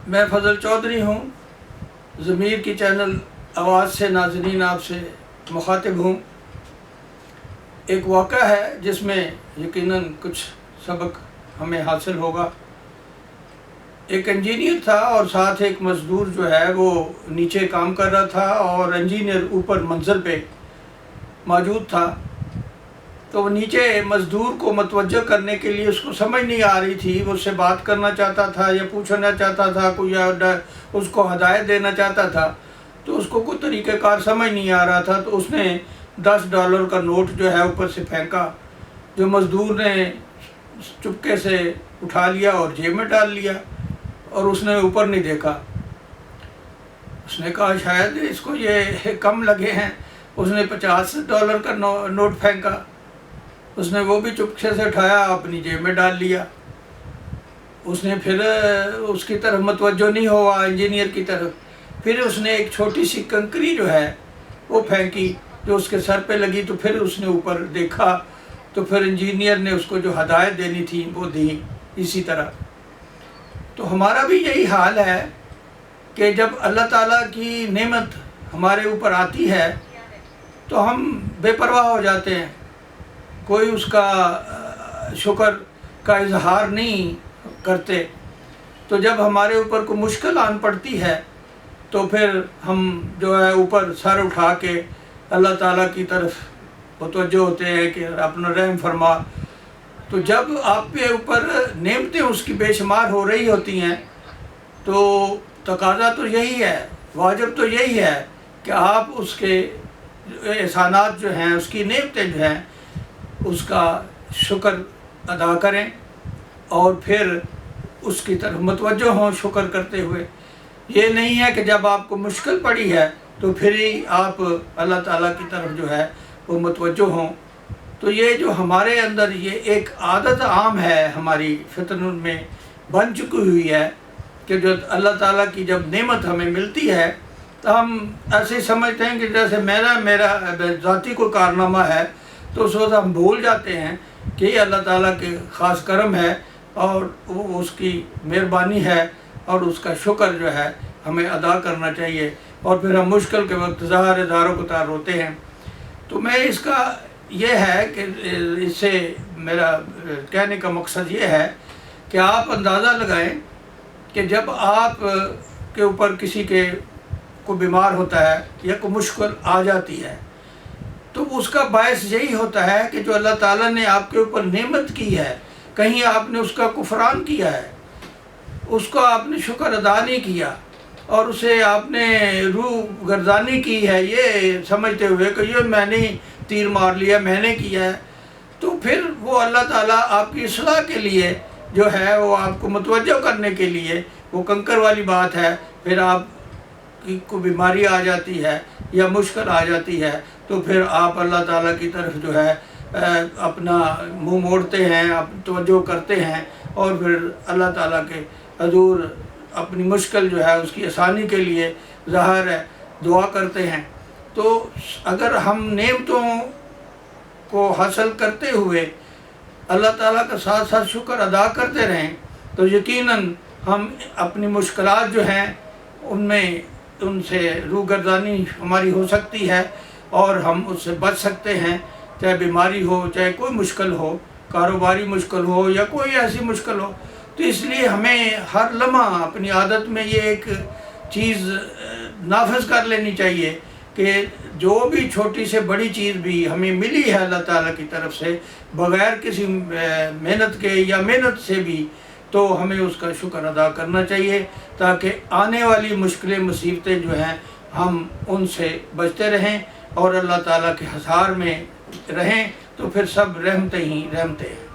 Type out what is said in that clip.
میں فضل چودھری ہوں، ضمیر کی چینل آواز سے ناظرین آپ سے مخاطب ہوں۔ ایک واقعہ ہے جس میں یقیناً کچھ سبق ہمیں حاصل ہوگا۔ ایک انجینئر تھا اور ساتھ ایک مزدور جو ہے وہ نیچے کام کر رہا تھا، اور انجینئر اوپر منزل پہ موجود تھا۔ تو وہ نیچے مزدور کو متوجہ کرنے کے لیے اس کو سمجھ نہیں آ رہی تھی، وہ اس سے بات کرنا چاہتا تھا یا پوچھنا چاہتا تھا کوئی، یا اس کو ہدایت دینا چاہتا تھا، تو اس کو کوئی طریقہ کار سمجھ نہیں آ رہا تھا۔ تو اس نے $10 کا نوٹ جو ہے اوپر سے پھینکا، جو مزدور نے چپکے سے اٹھا لیا اور جیب میں ڈال لیا، اور اس نے اوپر نہیں دیکھا۔ اس نے کہا شاید اس کو یہ کم لگے ہیں۔ اس نے $50 کا نوٹ پھینکا، اس نے وہ بھی چپکے سے اٹھایا، اپنی جیب میں ڈال لیا۔ اس نے پھر اس کی طرف متوجہ نہیں ہوا، انجینئر کی طرف۔ پھر اس نے ایک چھوٹی سی کنکری جو ہے وہ پھینکی، جو اس کے سر پہ لگی، تو پھر اس نے اوپر دیکھا، تو پھر انجینئر نے اس کو جو ہدایت دینی تھی وہ دی اسی طرح۔ تو ہمارا بھی یہی حال ہے کہ جب اللہ تعالیٰ کی نعمت ہمارے اوپر آتی ہے تو ہم بے پرواہ ہو جاتے ہیں، کوئی اس کا شکر کا اظہار نہیں کرتے۔ تو جب ہمارے اوپر کوئی مشکل آن پڑتی ہے تو پھر ہم جو ہے اوپر سر اٹھا کے اللہ تعالیٰ کی طرف متوجہ ہوتے ہیں کہ اپنا رحم فرما۔ تو جب آپ پہ اوپر نعمتیں اس کی بے شمار ہو رہی ہوتی ہیں تو تقاضا تو یہی ہے، واجب تو یہی ہے کہ آپ اس کے احسانات جو ہیں، اس کی نعمتیں جو ہیں، اس کا شکر ادا کریں اور پھر اس کی طرف متوجہ ہوں شکر کرتے ہوئے۔ یہ نہیں ہے کہ جب آپ کو مشکل پڑی ہے تو پھر ہی آپ اللہ تعالیٰ کی طرف جو ہے وہ متوجہ ہوں۔ تو یہ جو ہمارے اندر یہ ایک عادت عام ہے، ہماری فطرت میں بن چکی ہوئی ہے کہ جو اللہ تعالیٰ کی جب نعمت ہمیں ملتی ہے تو ہم ایسے سمجھتے ہیں کہ جیسے میرا ذاتی کوئی کارنامہ ہے، تو اس وقت ہم بھول جاتے ہیں کہ یہ اللہ تعالیٰ کے خاص کرم ہے اور وہ اس کی مہربانی ہے، اور اس کا شکر جو ہے ہمیں ادا کرنا چاہیے، اور پھر ہم مشکل کے وقت ہزاروں قطار روتے ہیں۔ تو میں اس کا یہ ہے کہ اس سے میرا کہنے کا مقصد یہ ہے کہ آپ اندازہ لگائیں کہ جب آپ کے اوپر کسی کے کوئی بیمار ہوتا ہے یا کوئی مشکل آ جاتی ہے تو اس کا باعث یہی ہوتا ہے کہ جو اللہ تعالیٰ نے آپ کے اوپر نعمت کی ہے، کہیں آپ نے اس کا کفران کیا ہے، اس کو آپ نے شکر ادا نہیں کیا، اور اسے آپ نے روح گردانی کی ہے یہ سمجھتے ہوئے کہ یہ میں نے تیر مار لیا، میں نے کیا ہے، تو پھر وہ اللہ تعالیٰ آپ کی اصلاح کے لیے جو ہے وہ آپ کو متوجہ کرنے کے لیے وہ کنکر والی بات ہے۔ پھر آپ کی کوئی بیماری آ جاتی ہے یا مشکل آ جاتی ہے تو پھر آپ اللہ تعالیٰ کی طرف جو ہے اپنا منہ موڑتے ہیں، توجہ کرتے ہیں، اور پھر اللہ تعالیٰ کے حضور اپنی مشکل جو ہے اس کی آسانی کے لیے ظاہر ہے دعا کرتے ہیں۔ تو اگر ہم نعمتوں کو حاصل کرتے ہوئے اللہ تعالیٰ کا ساتھ ساتھ شکر ادا کرتے رہیں تو یقیناً ہم اپنی مشکلات جو ہیں ان سے روگردانی ہماری ہو سکتی ہے، اور ہم اس سے بچ سکتے ہیں، چاہے بیماری ہو، چاہے کوئی مشکل ہو، کاروباری مشکل ہو یا کوئی ایسی مشکل ہو۔ تو اس لیے ہمیں ہر لمحہ اپنی عادت میں یہ ایک چیز نافذ کر لینی چاہیے کہ جو بھی چھوٹی سے بڑی چیز بھی ہمیں ملی ہے اللہ تعالیٰ کی طرف سے بغیر کسی محنت کے یا محنت سے بھی، تو ہمیں اس کا شکر ادا کرنا چاہیے تاکہ آنے والی مشکلیں مصیبتیں جو ہیں ہم ان سے بچتے رہیں اور اللہ تعالیٰ کے حصار میں رہیں، تو پھر سب رحمتیں ہی رحمتیں ہیں۔